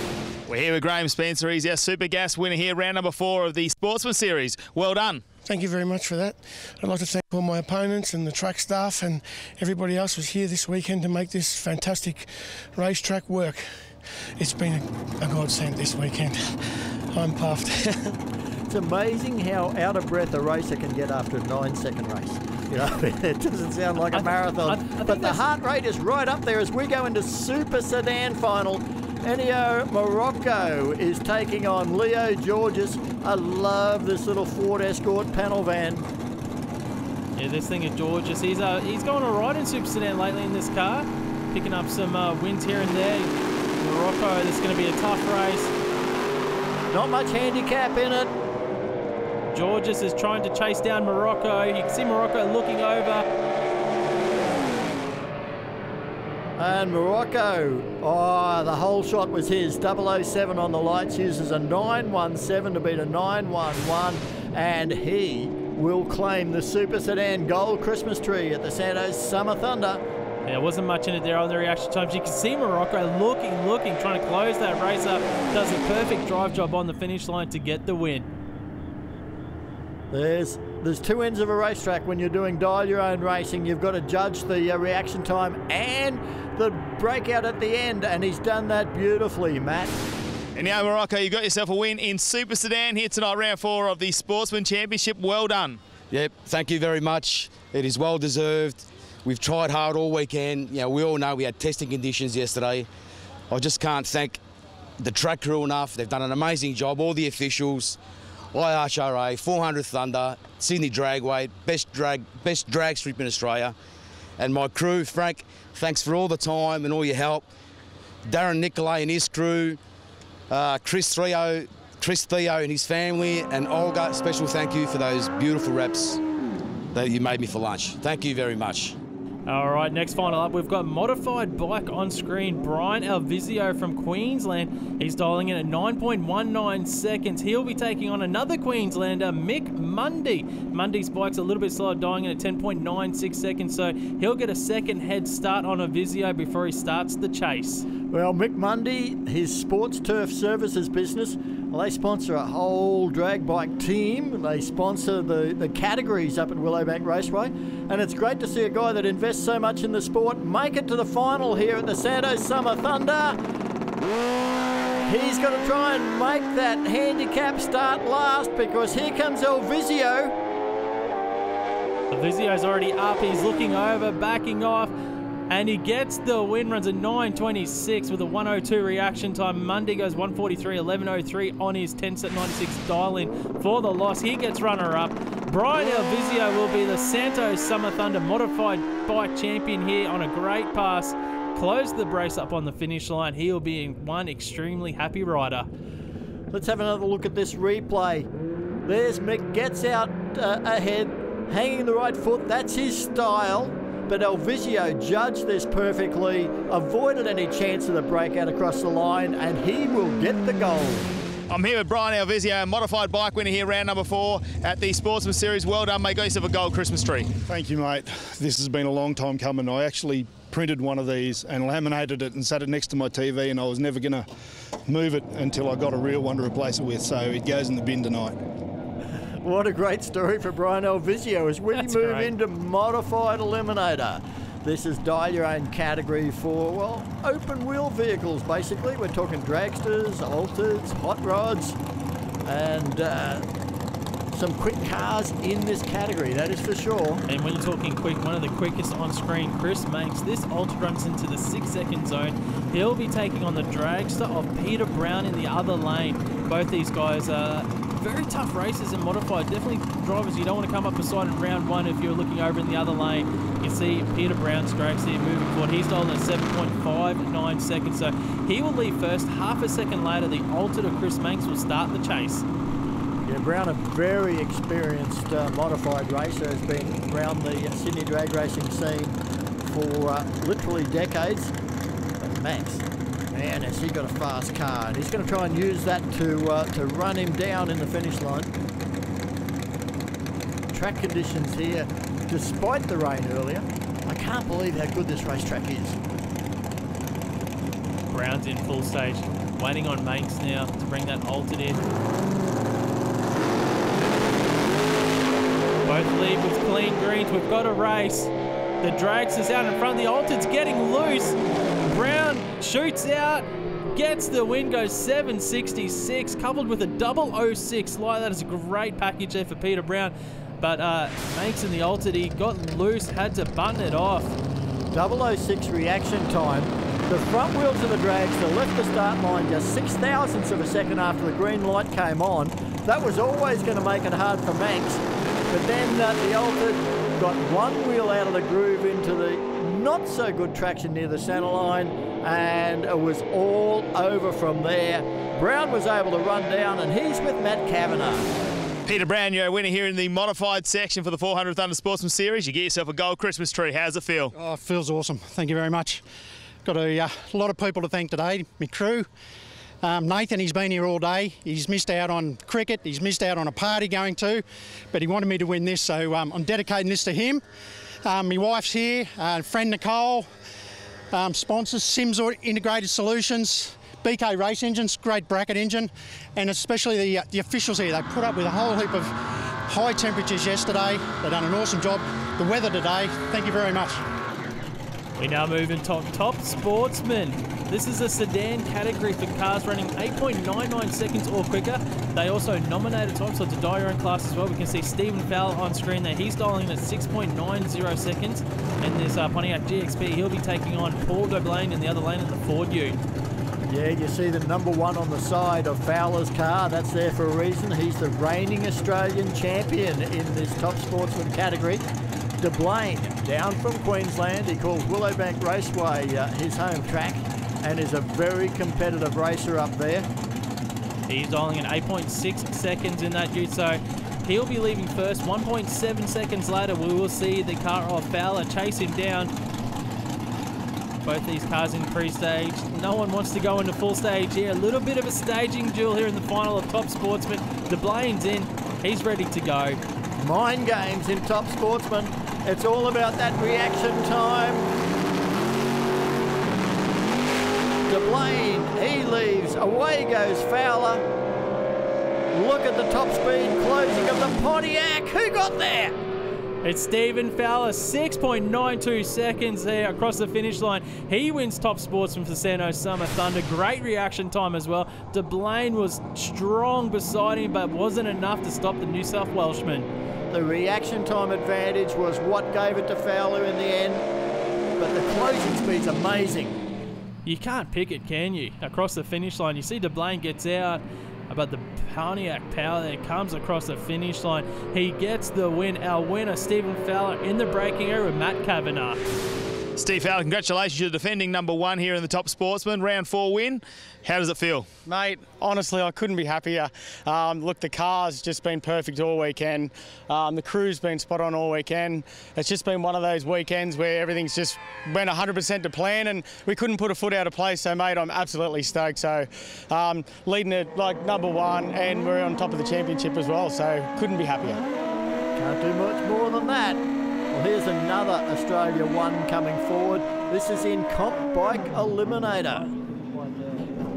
We're here with Graham Spencer. He's our Super Gas winner here, round number 4 of the Sportsman Series. Well done. Thank you very much for that. I'd like to thank all my opponents and the track staff and everybody else who's here this weekend to make this fantastic racetrack work. It's been a godsend this weekend. I'm puffed. It's amazing how out of breath a racer can get after a 9-second race. You know, it doesn't sound like a marathon, but the heart rate is right up there as we go into Super Sedan final. Ennio Morocco is taking on Leo Georges. I love this little Ford Escort panel van. Yeah, this thing is Georges. He's gone all right in Super Sedan lately in this car, picking up some wins here and there. Morocco, this is going to be a tough race. Not much handicap in it. Georges is trying to chase down Morocco. You can see Morocco looking over. And Morocco, the whole shot was his. 007 on the lights, uses a 917 to beat a 911, and he will claim the Super Sedan Gold Christmas tree at the Santo Summer Thunder. Yeah, there wasn't much in it there on the reaction times. You can see Morocco looking, trying to close that race up. Does a perfect drive job on the finish line to get the win. There's 2 ends of a racetrack when you're doing dial your own racing. You've got to judge the reaction time and the breakout at the end, and he's done that beautifully, Matt. And now, Morocco, you got yourself a win in Super Sedan here tonight, round 4 of the Sportsman Championship. Well done. Yep, thank you very much. It is well deserved. We've tried hard all weekend. You know, we all know we had testing conditions yesterday. I just can't thank the track crew enough. They've done an amazing job, all the officials. IHRA, 400 Thunder, Sydney Dragway, best drag strip in Australia. And my crew, Frank, thanks for all the time and all your help. Darren Nicolay and his crew, Chris Theo and his family, and Olga, special thank you for those beautiful wraps that you made me for lunch. Thank you very much. All right, next final up, we've got modified bike on screen. Brian Alvizio from Queensland. He's dialing in at 9.19 seconds. He'll be taking on another Queenslander, Mick Mundy. Mundy's bike's a little bit slower, dialing in at 10.96 seconds, so he'll get a second head start on Alvizio before he starts the chase. Well, Mick Mundy, his Sports Turf Services business, well, they sponsor a whole drag bike team. They sponsor the categories up at Willowbank Raceway. And it's great to see a guy that invests so much in the sport make it to the final here at the Santo Summer Thunder. He's got to try and make that handicap start last because here comes Alvizio. Alvizio's already up. He's looking over, backing off. And he gets the win, runs a 9.26 with a 1:02 reaction time. Mundy goes 1:43, 11:03 on his 10.96 dial-in for the loss. He gets runner-up. Brian Alvizio will be the Santo Summer Thunder modified bike champion here on a great pass. Close the brace up on the finish line. He'll be one extremely happy rider. Let's have another look at this replay. There's Mick, gets out ahead, hanging the right foot. That's his style. But Alvizio judged this perfectly, avoided any chance of the breakout across the line, and he will get the gold. I'm here with Brian Alvizio, modified bike winner here, round number 4 at the Sportsman Series. Well done, mate. Got yourself a gold Christmas tree. Thank you, mate. This has been a long time coming. I actually printed one of these and laminated it and sat it next to my TV, and I was never going to move it until I got a real one to replace it with, so it goes in the bin tonight. What a great story for Brian Alvizio as we move into modified eliminator. This is dial your own category for, well, open wheel vehicles basically. We're talking dragsters, alters, hot rods, and some quick cars in this category, that is for sure. And when you're talking quick, one of the quickest on screen, Chris Manx. This Alter runs into the 6-second zone. He'll be taking on the dragster of Peter Brown in the other lane. Both these guys are very tough races in modified. Definitely drivers you don't want to come up beside in round 1 if you're looking over in the other lane. You can see Peter Brown's dragster moving forward. He's stolen at 7.59 seconds, so he will leave first. Half a second later, the Alter to Chris Manx will start the chase. Yeah, Brown, a very experienced modified racer, has been around the Sydney drag racing scene for literally decades. And Max, man, has he got a fast car, and he's going to try and use that to run him down in the finish line. Track conditions here, despite the rain earlier, I can't believe how good this racetrack is. Brown's in full stage, waiting on Manx now to bring that altered in. Both lead with clean greens. We've got a race. The dragster's out in front. The altered's getting loose. Brown shoots out, gets the win, goes 7.66, coupled with a 0.06 slide. That is a great package there for Peter Brown. But Manx in the altered, he got loose, had to button it off. 0.06 reaction time. The front wheels of the dragster left the start line just 0.06 of a second after the green light came on. That was always going to make it hard for Manx. But then the altered got one wheel out of the groove into the not so good traction near the centre line, and it was all over from there. Brown was able to run down, and he's with Matt Kavanagh. Peter Brown, you're a winner here in the modified section for the 400 Thunder Sportsman Series. You get yourself a gold Christmas tree. How's it feel? Oh, it feels awesome. Thank you very much. Got a lot of people to thank today. My crew. Nathan, he's been here all day. He's missed out on cricket. He's missed out on a party going to, but he wanted me to win this, so I'm dedicating this to him. My wife's here, friend Nicole, sponsors, Sims Integrated Solutions, BK Race Engines, great bracket engine, and especially the officials here. They put up with a whole heap of high temperatures yesterday. They've done an awesome job. The weather today, thank you very much. We now move into Top Sportsman. This is a sedan category for cars running 8.99 seconds or quicker. They also nominated time slots to die your own class as well. We can see Stephen Fowler on screen there. He's dialing at 6.90 seconds. And there's Pontiac GXP. He'll be taking on Paul Doblain in the other lane at the Ford Ute. Yeah, you see the number 1 on the side of Fowler's car. That's there for a reason. He's the reigning Australian champion in this Top Sportsman category. Doblain, down from Queensland. He calls Willowbank Raceway his home track and is a very competitive racer up there. He's dialing in 8.6 seconds in that ute, so he'll be leaving first. 1.7 seconds later, we will see the car of Fowler chase him down. Both these cars in pre-stage. No one wants to go into full stage here. A little bit of a staging duel here in the final of Top Sportsman. Doblain's in. He's ready to go. Mind games in Top Sportsman. It's all about that reaction time. Doblain, he leaves. Away goes Fowler. Look at the top speed closing of the Pontiac. Who got there? It's Stephen Fowler, 6.92 seconds there across the finish line. He wins Top Sportsman for Santo Summer Thunder. Great reaction time as well. Doblain was strong beside him, but wasn't enough to stop the New South Welshman. The reaction time advantage was what gave it to Fowler in the end, but the closing speed's amazing. You can't pick it, can you? Across the finish line, you see Doblain gets out, but the Pontiac power there comes across the finish line. He gets the win. Our winner, Stephen Fowler, in the braking area with Matt Kavanagh. Steve Fowler, congratulations. You're defending #1 here in the Top Sportsman. Round 4 win. How does it feel? Mate, honestly, I couldn't be happier. Look, the car's just been perfect all weekend. The crew's been spot on all weekend. It's just been one of those weekends where everything's just went 100% to plan and we couldn't put a foot out of place. So, mate, I'm absolutely stoked. So, leading it like #1 and we're on top of the championship as well. So, couldn't be happier. Can't do much more than that. Well, here's another Australia 1 coming forward. This is in Comp Bike Eliminator.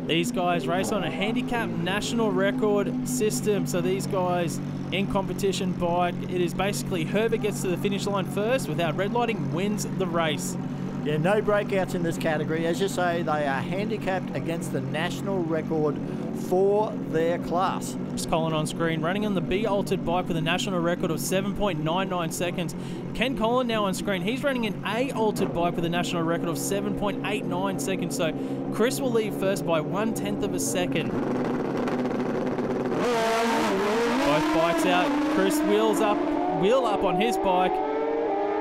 These guys race on a handicap national record system. So these guys in competition bike, it is basically whoever gets to the finish line first without red lighting wins the race. Yeah, no breakouts in this category. As you say, they are handicapped against the national record for their class. It's Colin on screen, running on the B-altered bike with a national record of 7.99 seconds. Ken Collin now on screen. He's running an A-altered bike with a national record of 7.89 seconds. So Chris will lead first by 1/10 of a second. Both bikes out. Chris wheel up on his bike.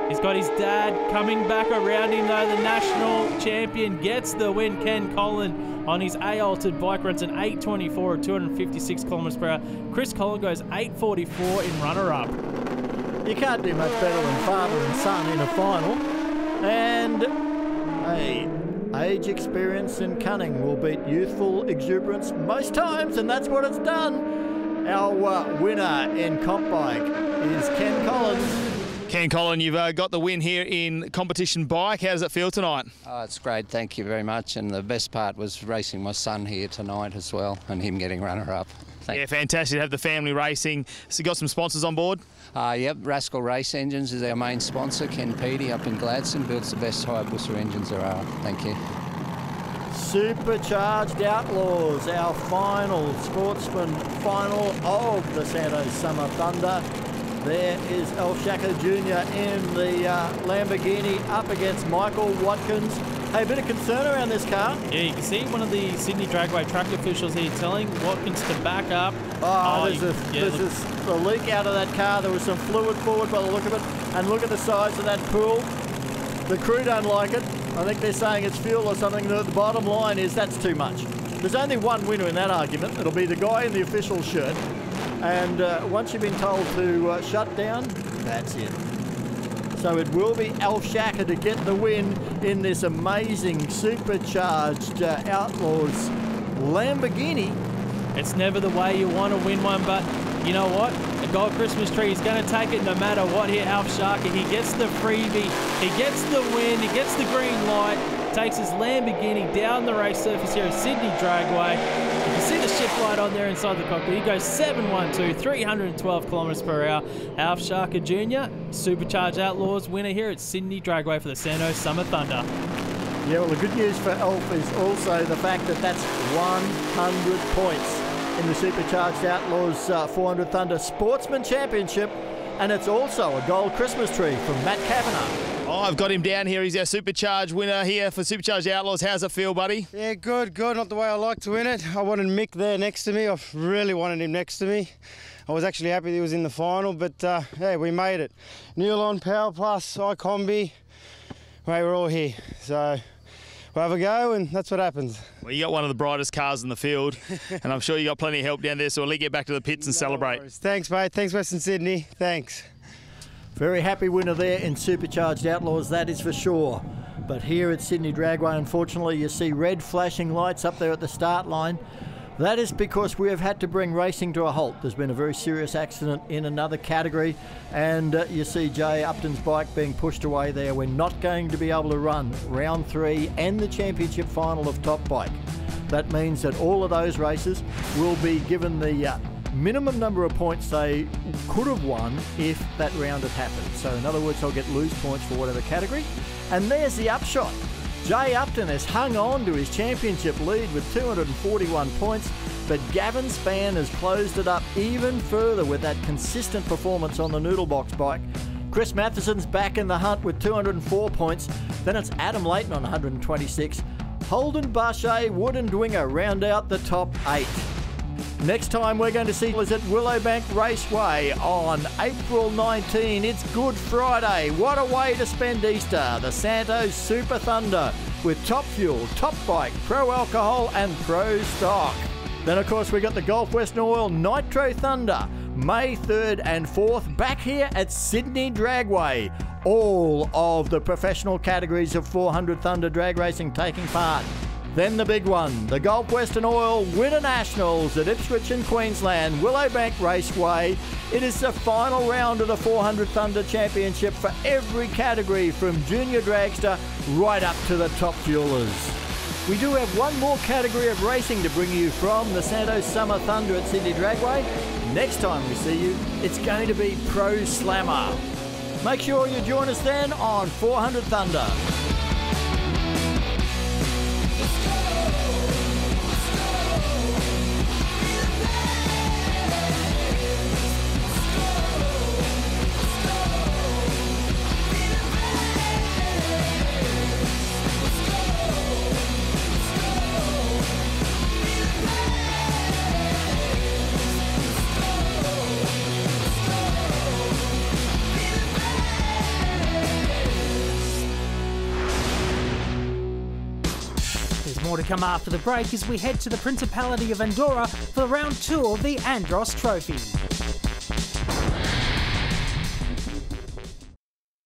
He's got his dad coming back around him though. The national champion gets the win. Ken Collin on his A-altered bike runs an 8.24 at 256 kilometres per hour. Chris Collin goes 8.44 in runner-up. You can't do much better than father and son in a final. And hey, age, experience and cunning will beat youthful exuberance most times, and that's what it's done. Our winner in comp bike is Ken Collins. Ken Collin, you've got the win here in competition bike. How does it feel tonight? Oh, it's great, thank you very much. And the best part was racing my son here tonight as well and him getting runner-up. Yeah, fantastic to have the family racing. So you got some sponsors on board? Yep, Rascal Race Engines is our main sponsor. Ken Peaty up in Gladstone builds the best Hayabusa engines there are. Thank you. Supercharged Outlaws, our final sportsman final of the Santo Summer Thunder. There is El Shaka Jr. in the Lamborghini up against Michael Watkins. Hey, a bit of concern around this car. Yeah, you can see one of the Sydney Dragway track officials here telling Watkins to back up. There's a leak out of that car. There was some fluid forward by the look of it. And look at the size of that pool. The crew don't like it. I think they're saying it's fuel or something. The bottom line is that's too much. There's only one winner in that argument. It'll be the guy in the official shirt. And once you've been told to shut down, that's it. So it will be El Shaka to get the win in this amazing supercharged Outlaws Lamborghini. It's never the way you want to win one, but you know what? A gold Christmas tree is going to take it no matter what here, El Shaka. He gets the freebie, he gets the win, he gets the green light, takes his Lamborghini down the race surface here at Sydney Dragway. You can see the shift light on there inside the cockpit. He goes 7.12, 312 kilometres per hour. Alf Shaka Jr., Supercharged Outlaws winner here at Sydney Dragway for the Santo Summer Thunder. Yeah, well, the good news for Alf is also the fact that that's 100 points in the Supercharged Outlaws 400 Thunder Sportsman Championship. And it's also a gold Christmas tree from Matt Kavanagh. Oh, I've got him down here. He's our Supercharged winner here for Supercharged Outlaws. How's it feel, buddy? Yeah, good. Not the way I like to win it. I wanted Mick there next to me. I really wanted him next to me. I was actually happy he was in the final, but yeah, we made it. Newlon, Power Plus, iCombi, mate, we're all here. So we'll have a go, and that's what happens. Well, you got one of the brightest cars in the field, and I'm sure you got plenty of help down there, so we'll let you get back to the pits and celebrate. Worries. Thanks, mate. Thanks, Western Sydney. Thanks. Very happy winner there in Supercharged Outlaws, that is for sure. But here at Sydney Dragway, unfortunately, you see red flashing lights up there at the start line. That is because we have had to bring racing to a halt. There's been a very serious accident in another category, and you see Jay Upton's bike being pushed away there. We're not going to be able to run round 3 and the championship final of Top Bike. That means that all of those races will be given the minimum number of points they could have won if that round had happened. So in other words, they'll get lose points for whatever category. And there's the upshot. Jay Upton has hung on to his championship lead with 241 points, but Gavin Spann has closed it up even further with that consistent performance on the Noodle Box bike. Chris Matheson's back in the hunt with 204 points. Then it's Adam Layton on 126. Holden, Barchet, Wood and Dwinger round out the top 8. Next time we're going to see is at Willowbank Raceway on April 19. It's Good Friday. What a way to spend Easter. The Santo Super Thunder with top fuel, top bike, pro alcohol and pro stock. Then of course we got the Gulf Western Oil Nitro Thunder, May 3rd and 4th, back here at Sydney Dragway. All of the professional categories of 400 Thunder drag racing taking part. Then the big one, the Gulf Western Oil Winter Nationals at Ipswich in Queensland, Willowbank Raceway. It is the final round of the 400 Thunder Championship for every category from junior dragster right up to the top fuelers. We do have one more category of racing to bring you from the Santo Summer Thunder at Sydney Dragway. Next time we see you, it's going to be Pro Slammer. Make sure you join us then on 400 Thunder. More to come after the break as we head to the Principality of Andorra for round 2 of the Andros Trophy.